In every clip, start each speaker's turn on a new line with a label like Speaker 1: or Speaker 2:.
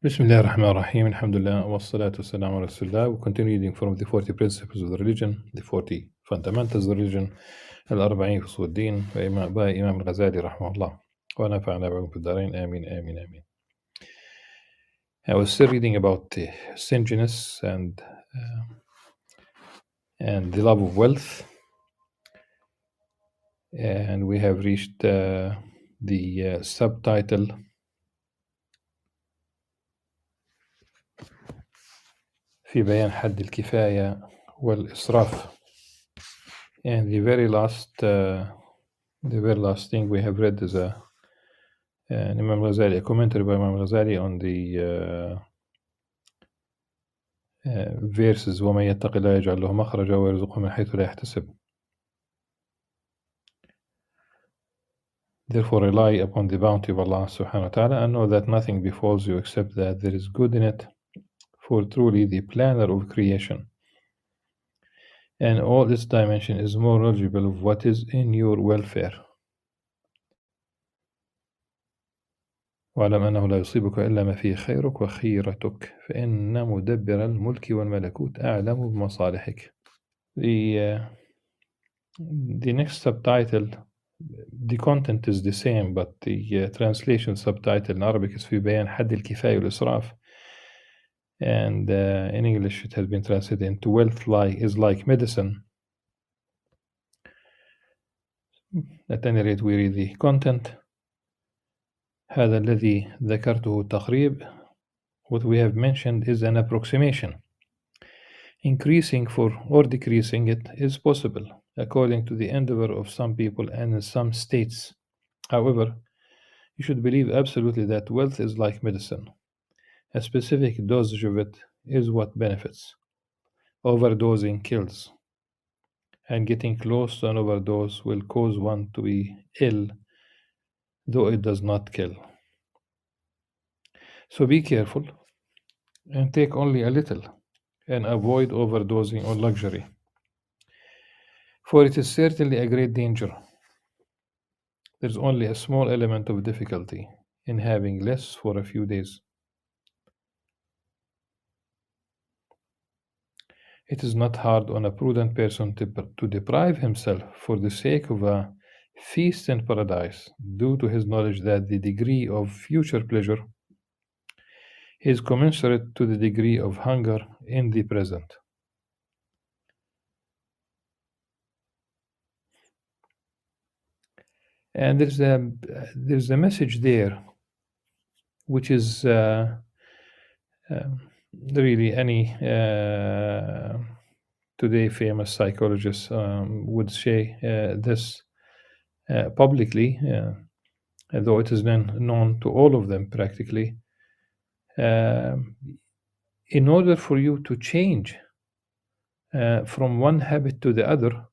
Speaker 1: Bismillah ar-Rahman ar-Rahim, Alhamdulillah, wa salatu wassalamu ala Rasulullah. We continue reading from the 40 principles of the religion, the 40 fundamentals of the religion, al-40 فصول الدين by Imam Al-Ghazali rahimahullah. Wa nafa'ana ba'um fid darain, amin, amin, amin. I was still reading about stinginess and the love of wealth, and we have reached the subtitle في بيان حد الكفاية والإسراف. And the very last thing we have read is an Imam Ghazali, a commentary by Imam Ghazali on the verses وَمَن يَتَّقِ اللَّهَ يَجْعَل لَّهُ مَخْرَجًا وَيَرْزُقْهُ مِنْ حَيْثُ لَا يَحْتَسِبُ. Therefore rely upon the bounty of Allah subhanahu wa ta'ala and know that nothing befalls you except that there is good in it, for truly the planner of creation and all its dimension is more knowledgeable of what is in your welfare. واعلم أنه لا يصيبك إلا ما فيه خيرك وخيرتك فإن مدبر الملك والملكوت أعلم بمصالحك. The next subtitle, the content is the same, but the translation subtitle in Arabic is في بيان حد الكفاية والإسراف, and in English it has been translated into wealth is like medicine. At any rate, we read the content. هذا الذي ذكرته تقريب. What we have mentioned is an approximation. Increasing for or decreasing it is possible according to the endeavor of some people and in some states. However, you should believe absolutely that wealth is like medicine. A specific dosage of it is what benefits. Overdosing kills, and getting close to an overdose will cause one to be ill, though it does not kill. So be careful and take only a little and avoid overdosing on luxury, for it is certainly a great danger. There's only a small element of difficulty in having less for a few days. It is not hard on a prudent person to deprive himself for the sake of a feast in paradise, due to his knowledge that the degree of future pleasure is commensurate to the degree of hunger in the present. And there's a message there, which is really any today famous psychologist would say this publicly, though it has been known to all of them practically. In order for you to change from one habit to the other,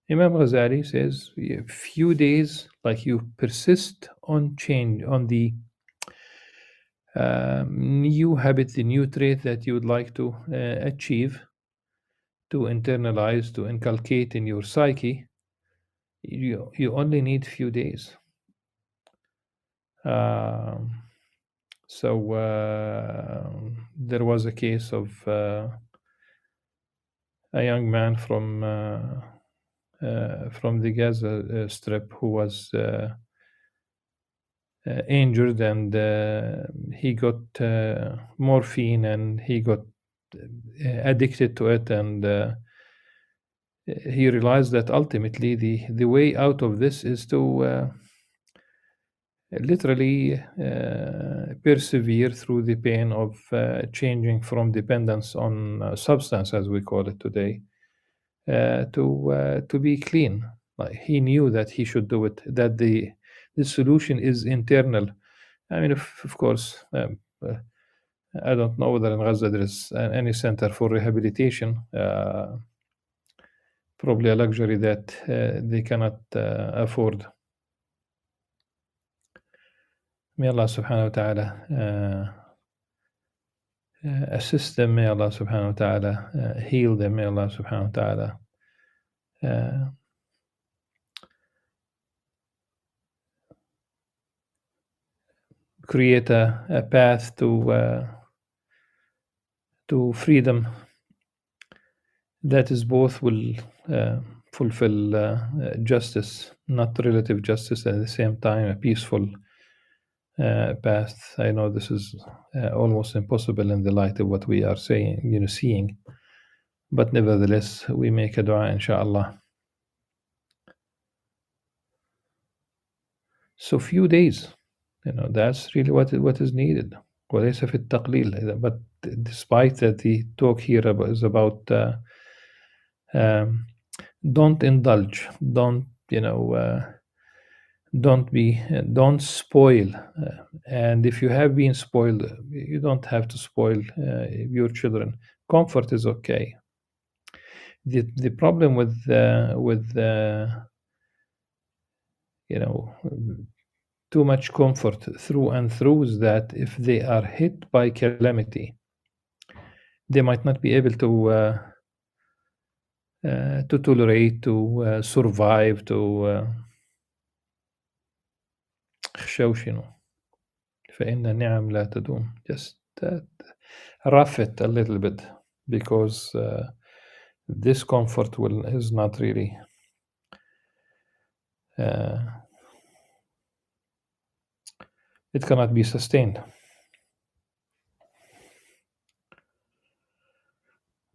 Speaker 1: Imam Ghazali says a few days, like you persist on change, on the new habit, the new trait that you would like to achieve, to internalize, to inculcate in your psyche, you only need few days. So there was a case of a young man from the Gaza Strip who was injured, and he got morphine, and he got addicted to it, and he realized that ultimately the way out of this is to literally persevere through the pain of changing from dependence on substance, as we call it today, to be clean. Like, he knew that he should do it, that the solution is internal. I mean, of course, I don't know whether in Gaza there is any center for rehabilitation, probably a luxury that they cannot afford. May Allah subhanahu wa ta'ala assist them. May Allah subhanahu wa ta'ala heal them. May Allah subhanahu wa ta'ala create a path to freedom that is both will fulfill justice, not relative justice, at the same time a peaceful path. I know this is almost impossible in the light of what we are saying, seeing, but nevertheless, we make a dua, inshallah. So few days, that's really what is needed. وليس في التقليل. But despite that, the talk here is about don't indulge, don't spoil. And if you have been spoiled, you don't have to spoil your children. Comfort is okay. The problem with too much comfort through and through is that if they are hit by calamity, they might not be able to tolerate, to survive, to خشوشنوا فإن النعم لا تدوم. Just rough it a little bit, because this comfort is not really it cannot be sustained.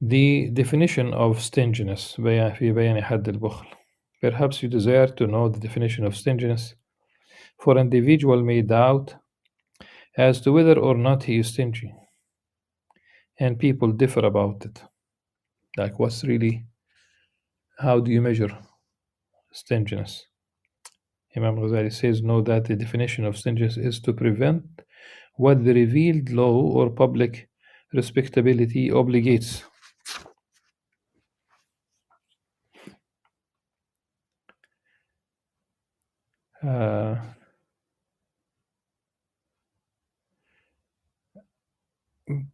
Speaker 1: The definition of stinginess في بيان حد البخل. Perhaps you desire to know the definition of stinginess, for an individual may doubt as to whether or not he is stingy, and people differ about it. Like, how do you measure stinginess? Imam Al-Ghazali says, know that the definition of stinginess is to prevent what the revealed law or public respectability obligates.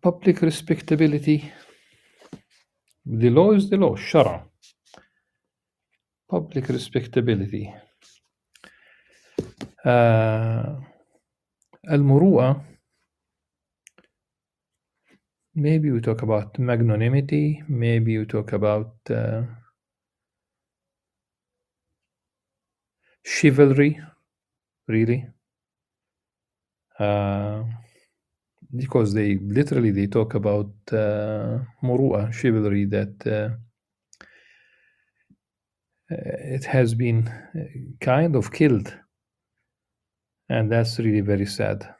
Speaker 1: Public respectability, the law is the law, Shara. Public respectability. Al-Muru'a, maybe we talk about magnanimity, maybe we talk about chivalry, really. Because they talk about Muru'a, chivalry, that it has been kind of killed, and that's really very sad.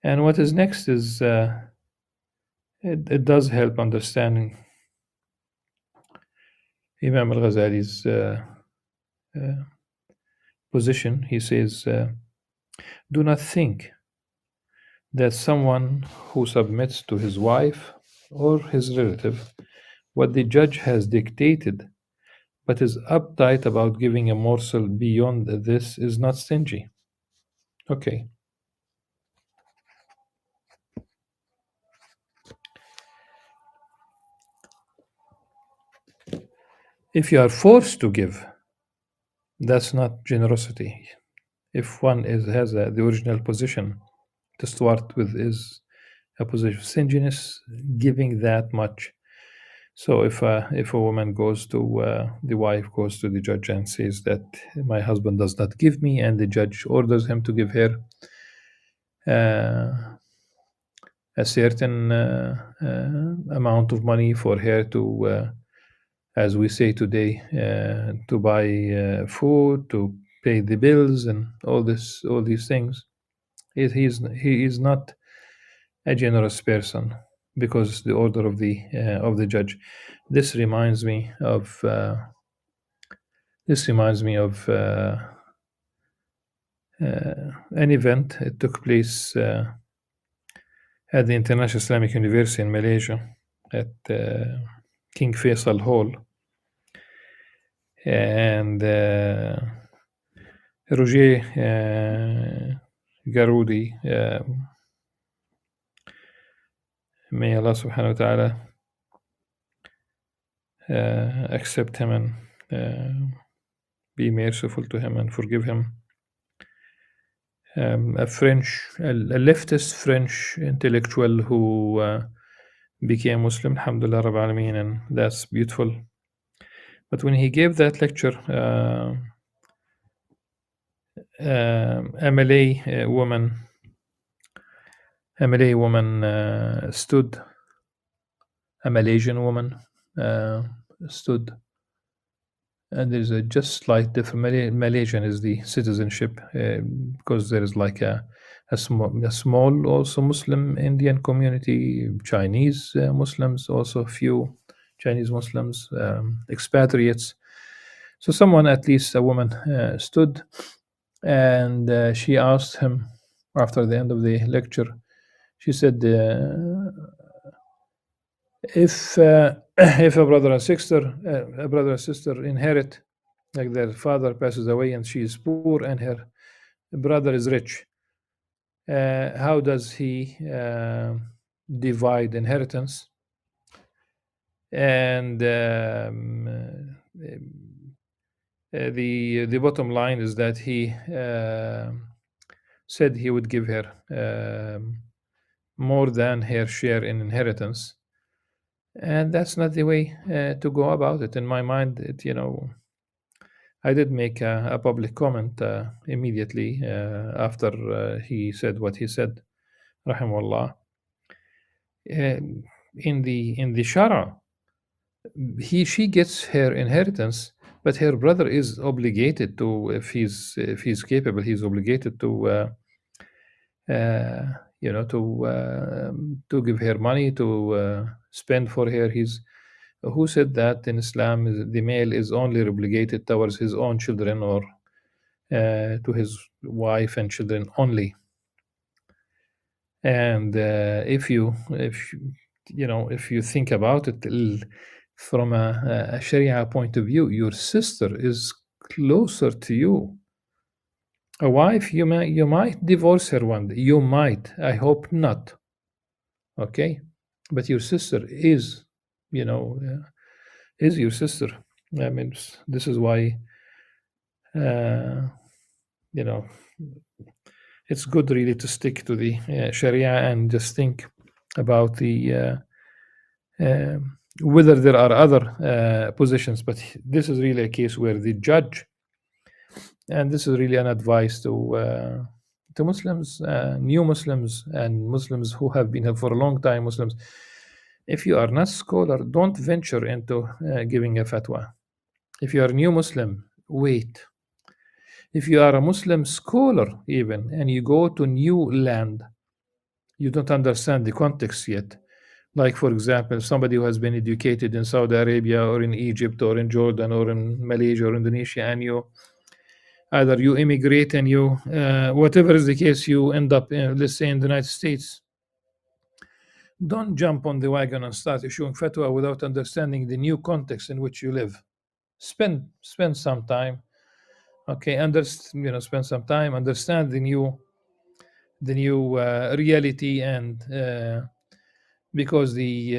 Speaker 1: And what is next is it does help understanding Imam Al-Ghazali's position. He says, do not think that someone who submits to his wife or his relative what the judge has dictated, but is uptight about giving a morsel beyond this, is not stingy. Okay. If you are forced to give, that's not generosity. If one has the original position to start with is a position of stinginess, giving that much. So if a woman goes to the wife goes to the judge and says that my husband does not give me, and the judge orders him to give her a certain amount of money for her to, as we say today, to buy food, to pay the bills, and all these things. He is not a generous person because it's the order of the judge. This reminds me of an event. It took place at the International Islamic University in Malaysia at King Faisal Hall, and Roger Garudi, may Allah subhanahu wa ta'ala accept him and be merciful to him and forgive him. A leftist French intellectual who became Muslim, alhamdulillah Rabbil Alameen, and that's beautiful. But when he gave that lecture, a Malay woman stood, a Malaysian woman stood, and there's a just slight difference. Malaysian is the citizenship because there is like a small also Muslim Indian community, Chinese Muslims, also a few Chinese Muslims, expatriates. So someone, at least a woman, stood, and she asked him after the end of the lecture. She said, if if a brother and sister inherit, like their father passes away and she is poor and her brother is rich, how does he divide inheritance? And the bottom line is that he said he would give her more than her share in inheritance, and that's not the way to go about it. In my mind, I did make a public comment immediately after he said what he said, rahimahullah. In the Shara, she gets her inheritance, but her brother is obligated to, if he's capable, he's obligated to to give her money to spend for her. Who said that in Islam the male is only obligated towards his own children or to his wife and children only? And if you think about it from a Sharia point of view, your sister is closer to you. A wife, you might divorce her one day. You might. I hope not. Okay, but your sister is, is your sister. I mean, this is why, it's good really to stick to the Sharia and just think about the whether there are other positions. But this is really a case where the judge, and this is really an advice to Muslims, new Muslims, and Muslims who have been here for a long time, Muslims. If you are not scholar, don't venture into giving a fatwa. If you are a new Muslim, wait. If you are a Muslim scholar even, and you go to new land, you don't understand the context yet. Like, for example, somebody who has been educated in Saudi Arabia or in Egypt or in Jordan or in Malaysia or Indonesia, and either you immigrate and you, whatever is the case, you end up, let's say, in the United States. Don't jump on the wagon and start issuing fatwa without understanding the new context in which you live. Spend some time, okay? Spend some time, understand the new reality, and because the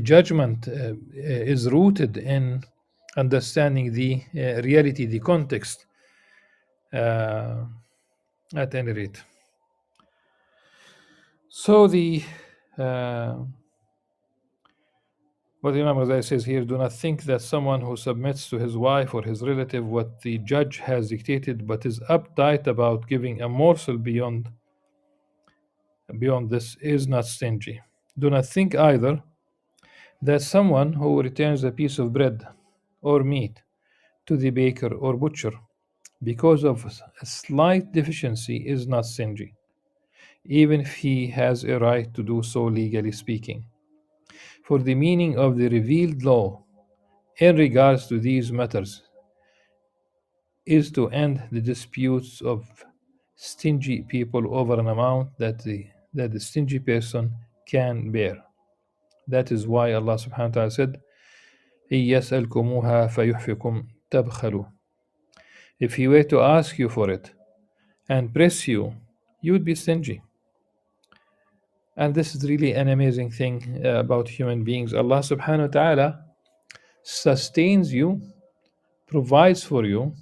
Speaker 1: judgment is rooted in understanding the reality, the context. At any rate, so what Imam Ghazali says here: do not think that someone who submits to his wife or his relative what the judge has dictated, but is uptight about giving a morsel beyond this, is not stingy. Do not think either that someone who returns a piece of bread or meat to the baker or butcher because of a slight deficiency is not stingy, even if he has a right to do so legally speaking. For the meaning of the revealed law in regards to these matters is to end the disputes of stingy people over an amount that the stingy person can bear. That is why Allah subhanahu wa ta'ala said, إِن يَسْأَلْكُمُوهَا فَيُحْفِكُمْ تَبْخَلُوا. If he were to ask you for it and press you, you would be stingy. And this is really an amazing thing about human beings. Allah subhanahu wa ta'ala sustains you, provides for you.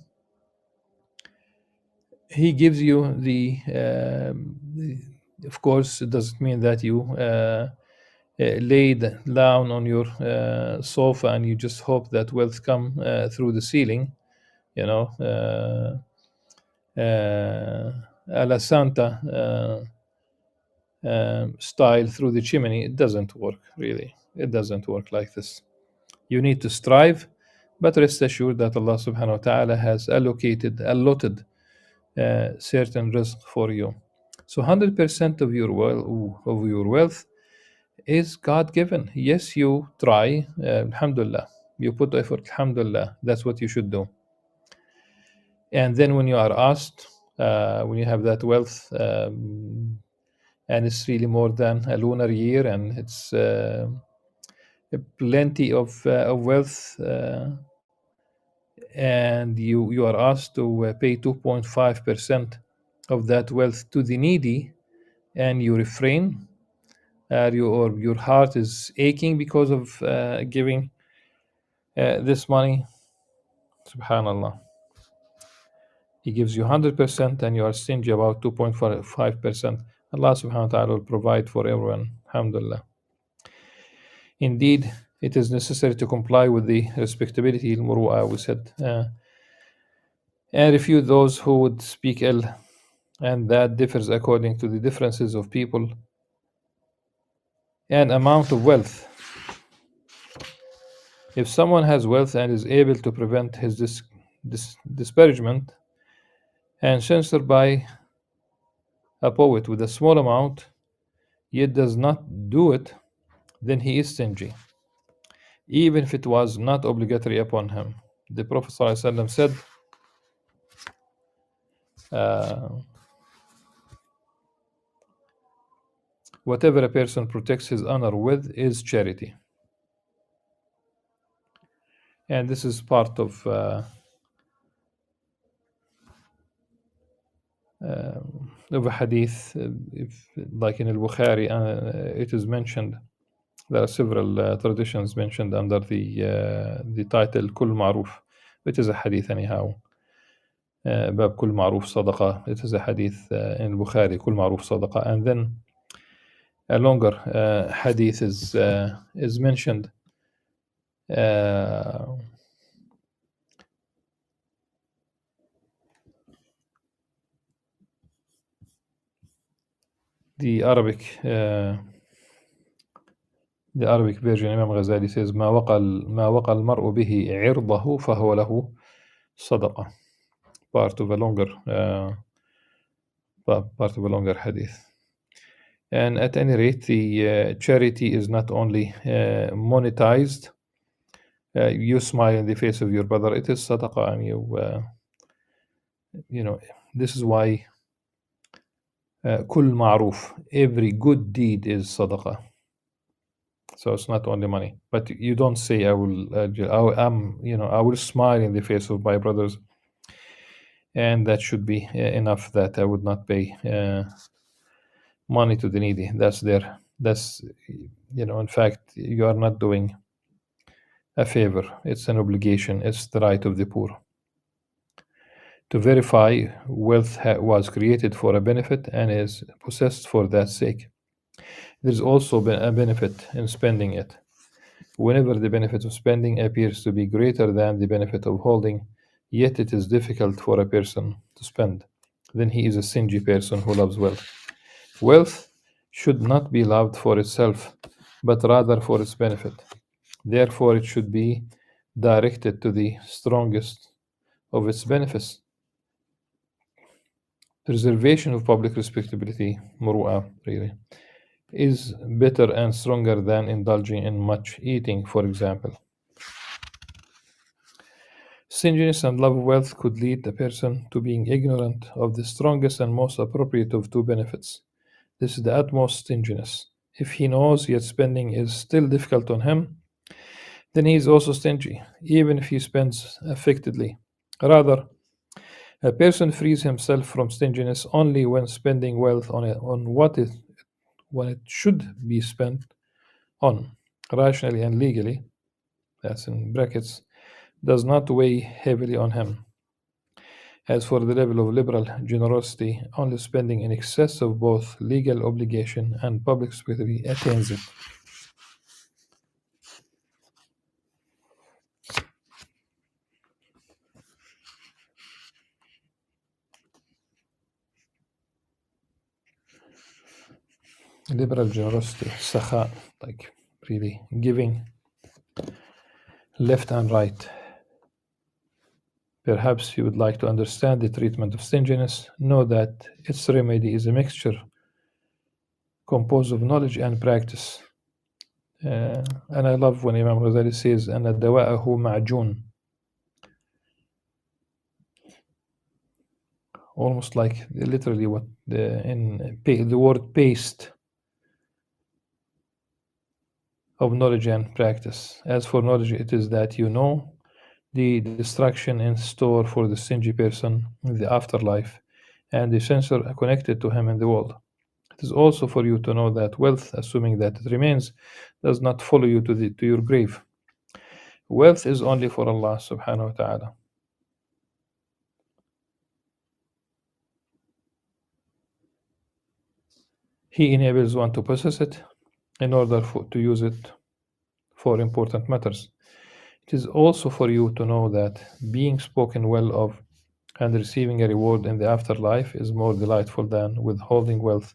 Speaker 1: He gives you of course, it doesn't mean that you laid down on your sofa and you just hope that wealth come through the ceiling, you know, a la Santa style through the chimney. It doesn't work, really. It doesn't work like this. You need to strive, but rest assured that Allah subhanahu wa ta'ala has allotted certain rizq for you. So 100% of your wealth is God given. Yes, you try, alhamdulillah. You put effort, alhamdulillah. That's what you should do. And then when you are asked, when you have that wealth, and it's really more than a lunar year, and it's plenty of wealth, and you are asked to pay 2.5% of that wealth to the needy, and you refrain, or your heart is aching because of giving this money, subhanallah. He gives you 100% and you are stingy about 2.5%. Allah subhanahu wa ta'ala will provide for everyone, alhamdulillah. Indeed, it is necessary to comply with the respectability al-muru'ah, we said, and refute those who would speak ill, and that differs according to the differences of people and amount of wealth. If someone has wealth and is able to prevent his disparagement and censored by a poet with a small amount, yet does not do it, then he is stingy, even if it was not obligatory upon him. The Prophet ﷺ said, whatever a person protects his honor with is charity. And this is part of a hadith, if, like in Al-Bukhari, it is mentioned. There are several traditions mentioned under the title Kul Ma'ruf, which is a hadith anyhow. Bab Kul Ma'ruf Sadaqa. It is a hadith in Bukhari, Kul Ma'ruf Sadaqa. And then a longer hadith is mentioned. The Arabic version, Imam Al-Ghazali says, ما وقى المرء به عرضه فهو له صدقة. Part of a longer hadith. And at any rate, the charity is not only monetized. You smile in the face of your brother, it is sadaqah, and you know, this is why kul ma'ruf, every good deed is sadaqah. So it's not only money, but you don't say I will smile in the face of my brothers, and that should be enough. That I would not pay money to the needy. That's in fact, you are not doing a favor. It's an obligation. It's the right of the poor. To verify, wealth was created for a benefit and is possessed for that sake. There's also a benefit in spending it. Whenever the benefit of spending appears to be greater than the benefit of holding, yet it is difficult for a person to spend, then he is a stingy person who loves wealth. Wealth should not be loved for itself, but rather for its benefit. Therefore, it should be directed to the strongest of its benefits. Preservation of public respectability, muru'ah, really, is better and stronger than indulging in much eating, for example. Stinginess and love of wealth could lead a person to being ignorant of the strongest and most appropriate of two benefits. This is the utmost stinginess. If he knows yet spending is still difficult on him, then he is also stingy, even if he spends affectedly. Rather, a person frees himself from stinginess only when spending wealth on when it should be spent on rationally and legally, that's in brackets, does not weigh heavily on him. As for the level of liberal generosity, only spending in excess of both legal obligation and public security attains it. Liberal generosity, sakha, like really giving left and right. Perhaps you would like to understand the treatment of stinginess. Know that its remedy is a mixture composed of knowledge and practice. And I love when Imam Ghazali says, أن دواءه معجون. Almost like literally what the word paste of knowledge and practice. As for knowledge, it is that you know the destruction in store for the stingy person in the afterlife and the censor connected to him in the world. It is also for you to know that wealth, assuming that it remains, does not follow you to your grave. Wealth is only for Allah subhanahu wa ta'ala. He enables one to possess it in order to use it for important matters. It is also for you to know that being spoken well of and receiving a reward in the afterlife is more delightful than withholding wealth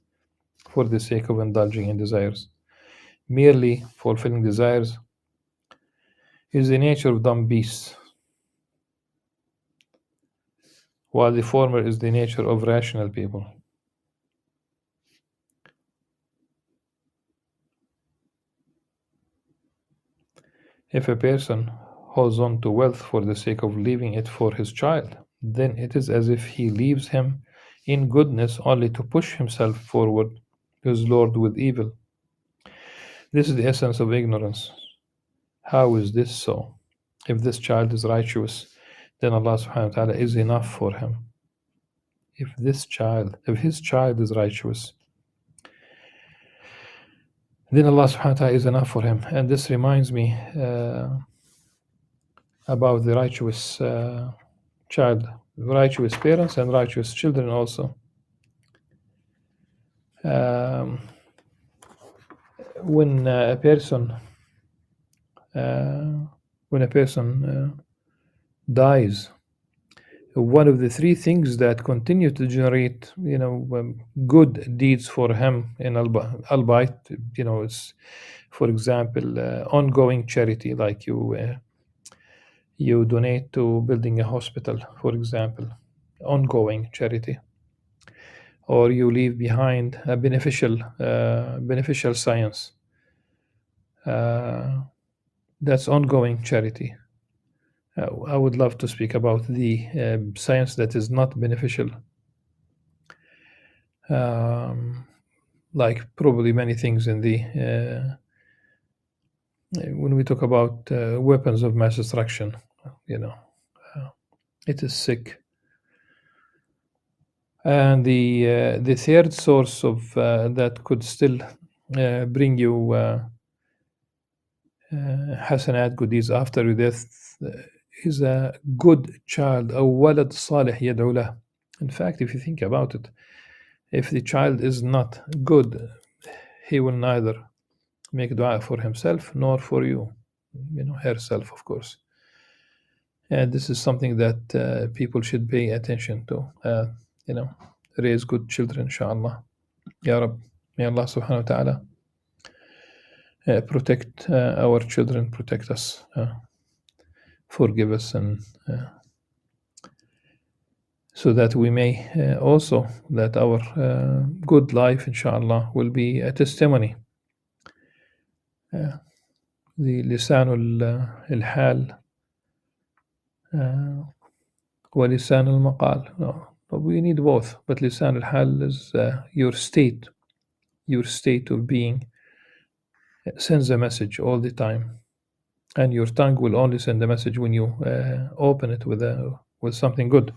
Speaker 1: for the sake of indulging in desires. Merely fulfilling desires is the nature of dumb beasts, while the former is the nature of rational people. If a person holds on to wealth for the sake of leaving it for his child, then it is as if he leaves him in goodness only to push himself forward to his Lord with evil. This is the essence of ignorance. How is this so? If this child is righteous, then Allah subhanahu wa ta'ala is enough for him. If his child is righteous, then Allah subhanahu wa ta'ala is enough for him. And this reminds me about the righteous child, righteous parents and righteous children also. When a person dies, one of the three things that continue to generate, good deeds for him in albeit, it's, for example, ongoing charity, like you donate to building a hospital, for example, ongoing charity, or you leave behind a beneficial science. That's ongoing charity. I would love to speak about the science that is not beneficial, like probably many things in the when we talk about weapons of mass destruction, it is sick. And the third source of that could still bring you hasanat, good deeds after your death, is a good child, a walad salih yad'u lah. In fact, if you think about it, if the child is not good, he will neither make dua for himself nor for you, herself, of course. And this is something that people should pay attention to. Raise good children, inshallah. Ya Rab, may Allah subhanahu wa ta'ala protect our children, protect us, forgive us, and so that we may also, that our good life, inshallah, will be a testimony. The lisan al-hal ولسان المقال. No, we need both, but lisan al-hal is your state of being sends a message all the time, and your tongue will only send a message when you open it with something good.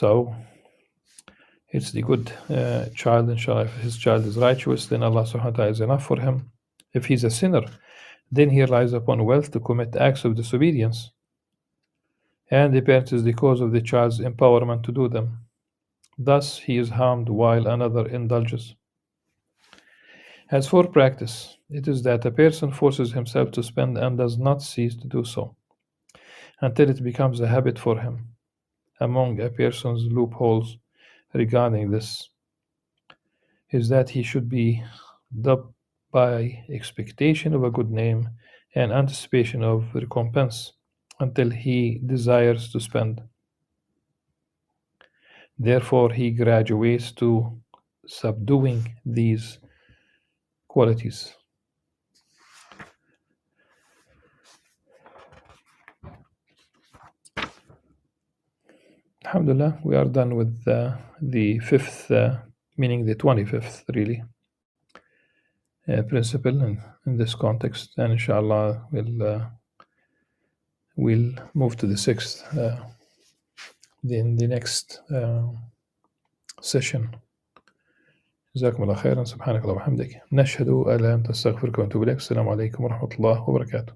Speaker 1: So it's the good child, inshallah. If his child is righteous, then Allah subhanahu wa ta'ala is enough for him. If he's a sinner, then he relies upon wealth to commit acts of disobedience. And the parent is the cause of the child's empowerment to do them. Thus, he is harmed while another indulges. As for practice, it is that a person forces himself to spend and does not cease to do so until it becomes a habit for him. Among a person's loopholes regarding this is that he should be dubbed by expectation of a good name and anticipation of recompense until he desires to spend. Therefore, he graduates to subduing these qualities. Alhamdulillah, we are done with the fifth, meaning the 25th, really, principle in this context. And inshallah, we'll move to the sixth in the next session. جزاكم الله خيرا. سبحانك اللهم وبحمدك نشهد أن لا إله إلا أنت نستغفرك ونتوب إليك. السلام عليكم ورحمة الله وبركاته.